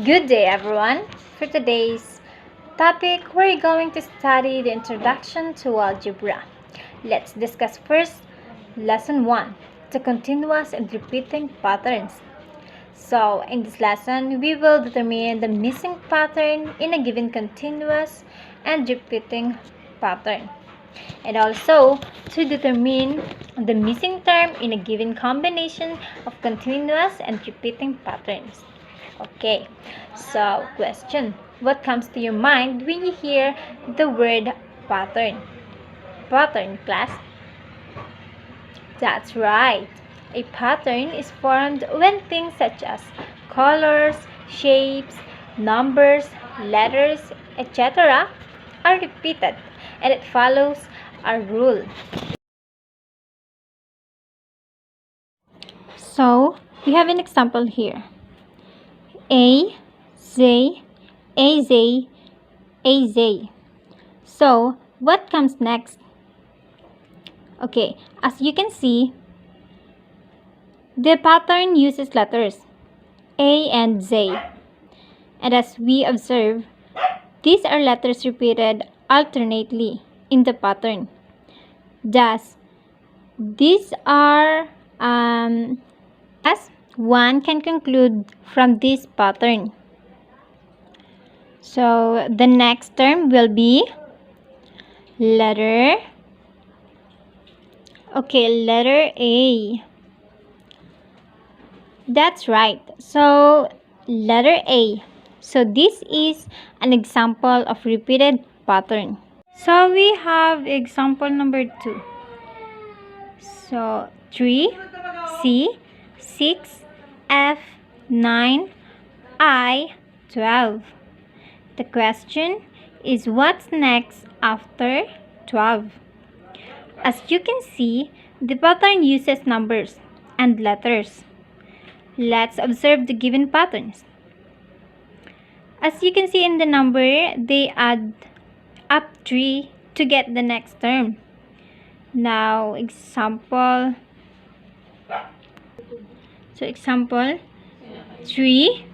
Good day, everyone. For today's topic, we're going to study the introduction to algebra. Let's discuss first lesson 1, the continuous and repeating patterns. So, in this lesson, we will determine the missing pattern in a given continuous and repeating pattern, and also to determine the missing term in a given combination of continuous and repeating patterns. Okay, so question. What comes to your mind when you hear the word pattern? Pattern, class? That's right. A pattern is formed when things such as colors, shapes, numbers, letters, etc. are repeated and it follows a rule. So, we have an example here. A, Z, A, Z, A, Z. So, what comes next? Okay, as you can see, the pattern uses letters A and Z. And as we observe, these are letters repeated alternately in the pattern. Thus, these are as one can conclude from this pattern. So the next term will be letter A. That's right. So letter A. So this is an example of repeated pattern. So we have example number 2. So 3, C, 6, F, 9, I, 12. The question is what's next after 12? As you can see, the pattern uses numbers and letters. Let's observe the given patterns. As you can see in the number, they add up 3 to get the next term. Now, example 3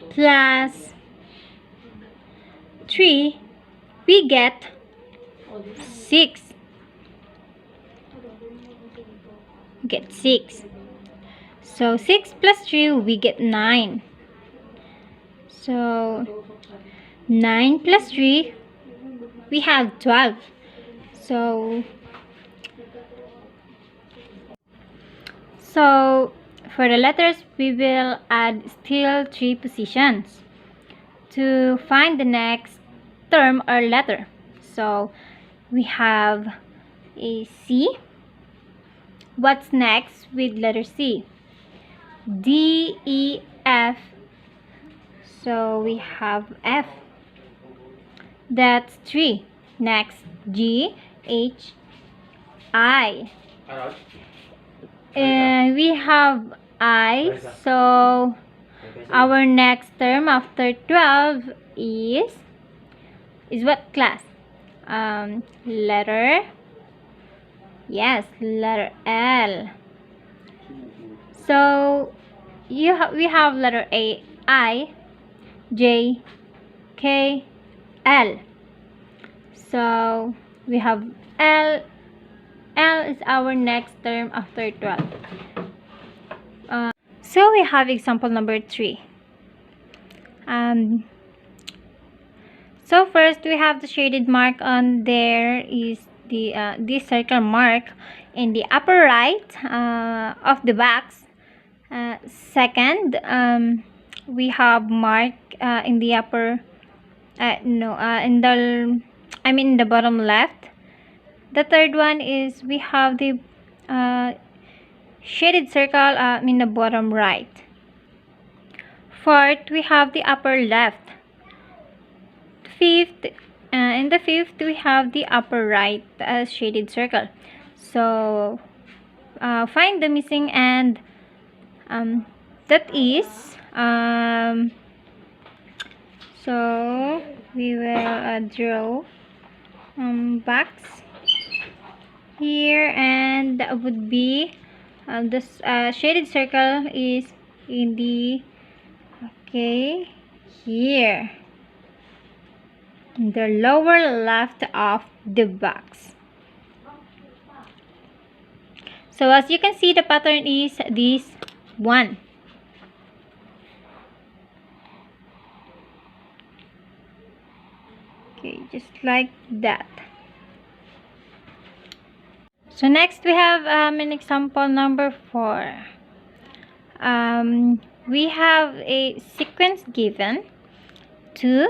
plus 3, we get 6. So 6 plus 3, we get 9. So 9 plus 3, we have 12. So for the letters, we will add still 3 positions to find the next term or letter. So we have a C. What's next with letter C? D, E, F. So we have F. That's 3. Next, G, H, I. We have I. So our next term after 12 is what class? Letter L. So we have letter A, I, J, K, L. So we have L. L is our next term after 12. So we have example number 3. So first we have the shaded mark on there is the this circle mark in the upper right of the box. Second, we have mark in the upper in the bottom left. The third one is we have the shaded circle in the bottom right. Fourth, we have the upper left. Fifth, in the fifth, we have the upper right shaded circle. So find the missing end. That is so we will draw box here, and that would be this shaded circle is in the Okay, here in the lower left of the box. So as you can see, the pattern is this one. Okay, just like that. So next we have an example number 4. We have a sequence given 2,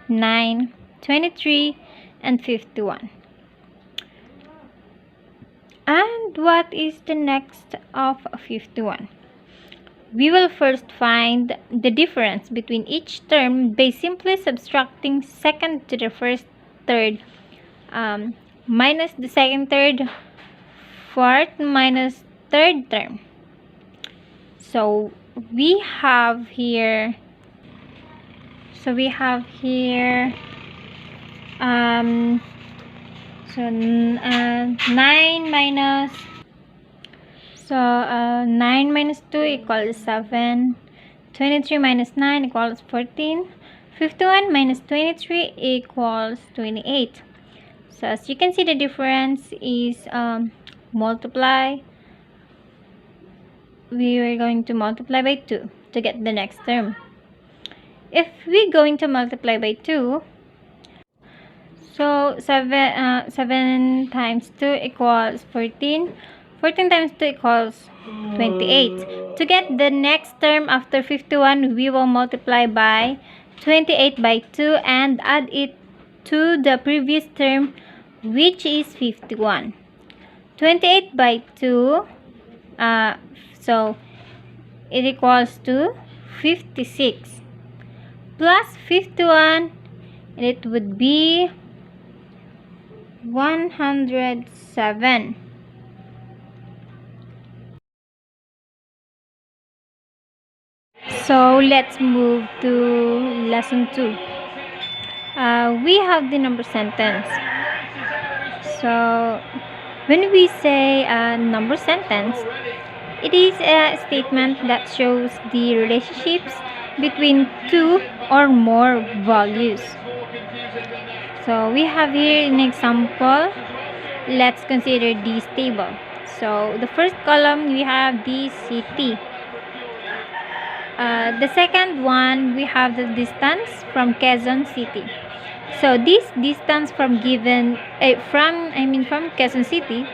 9, 23, and 51. And what is the next of 51? We will first find the difference between each term by simply subtracting second to the first third, minus the second third, fourth minus third term. So we have here 9 minus 2 equals 7, 23 minus 9 equals 14, 51 minus 23 equals 28. So as you can see, the difference is multiply. We are going to multiply by 2 to get the next term. If we're going to multiply by 2, so 7 times 2 equals 14. 14 times 2 equals 28. To get the next term after 51, we will multiply by 28 by 2 and add it to the previous term, which is 51. 28 by 2, so it equals to 56. Plus 51, and it would be 107. So let's move to lesson 2. We have the number sentence. So when we say a number sentence, it is a statement that shows the relationships between two or more values. So we have here an example. Let's consider this table. So the first column, we have the city. The second one, we have the distance from Quezon City. So this distance from Quezon City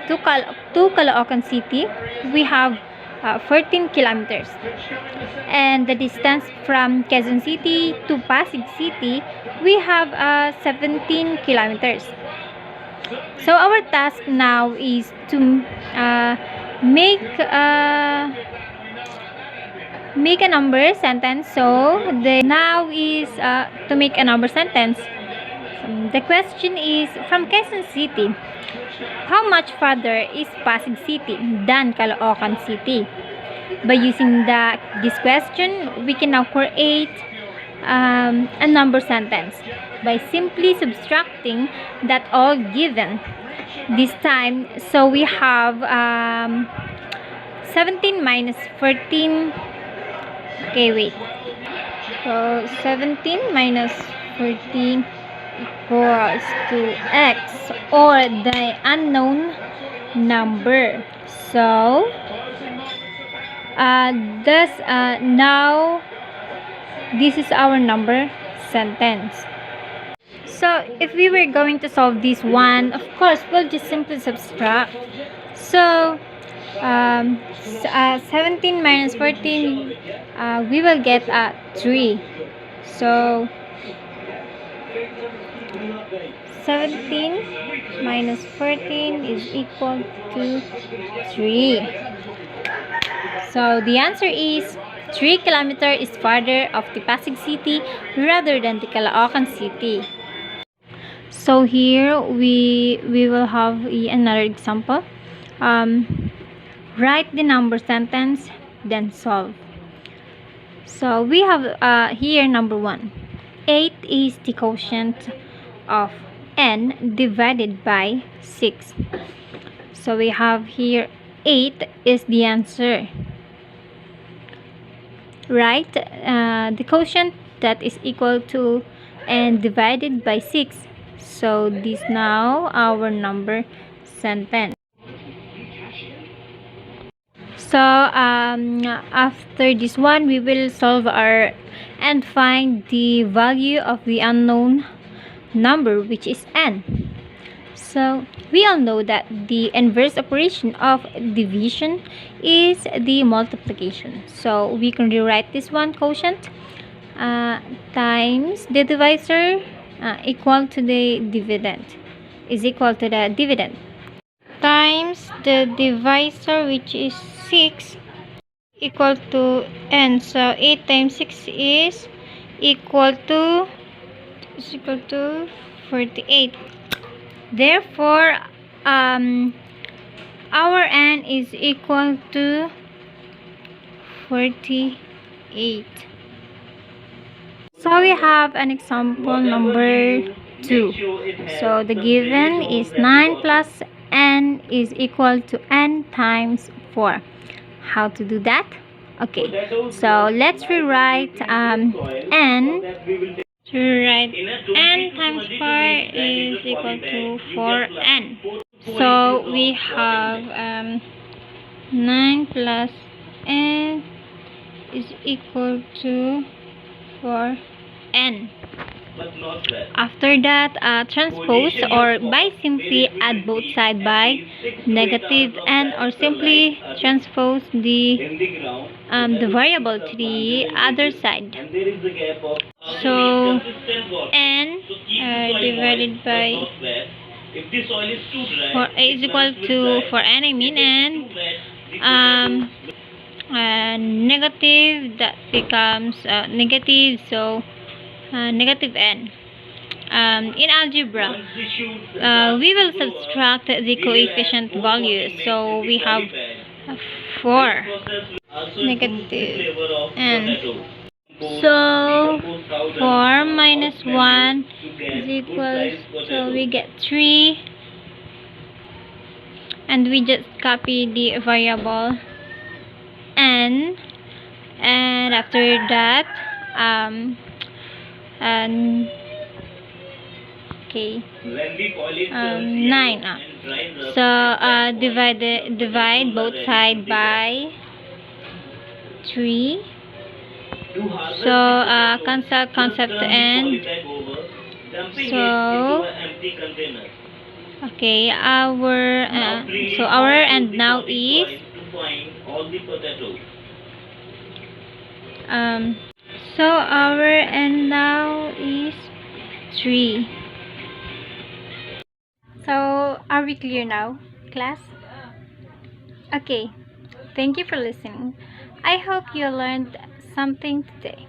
to Caloocan City, we have 14 kilometers. And the distance from Quezon City to Pasig City, we have 17 kilometers. So our task now is to make a number sentence. So the now is to make a number sentence. The question is, from Quezon City, how much farther is Pasig City than Caloocan City? By using this question, we can now create a number sentence by simply subtracting that all given this time. So we have 17 minus 14. Okay, wait. So 17 minus 14 equals to x, or the unknown number. So now this is our number sentence. So if we were going to solve this one, of course we'll just simply subtract. So 17 minus 14, we will get 3. So 17 minus 14 is equal to 3. So the answer is 3 kilometers is farther of the Pasig City rather than the Caloocan City. So here we will have another example. Write the number sentence, then solve. So we have here number 1. 8 is the quotient of n divided by 6. So we have here 8 is the answer. write the quotient that is equal to and divided by 6. So this now our number sentence. So after this one, we will solve our and find the value of the unknown number, which is n. So we all know that the inverse operation of division is the multiplication. So we can rewrite this one, quotient times the divisor equal to the dividend is equal to the dividend times the divisor, which is 6, equal to n. So 8 times 6 is equal to 48. Therefore our n is equal to 48. So we have an example number 2. So the given is 9 plus n is equal to n times 4. How to do that? Okay, so let's rewrite n. To write n times 4 is equal to 4n. So we have 9 plus n is equal to 4n. After that, transpose or by simply add both sides by negative n, or simply transpose the variable to the other side. So n divided by 4 is equal to 4n, I mean, and negative, that becomes negative, so negative n. In algebra, we will subtract the coefficient values, so we have 4 negative n. So 4 minus 1 is equals, so we get 3, and we just copy the variable n, and after that okay, 9. So divide both sides by 3. So concept end. So okay, our end now is so our end now is 3. So are we clear now, class? Okay, thank you for listening. I hope you learned something today.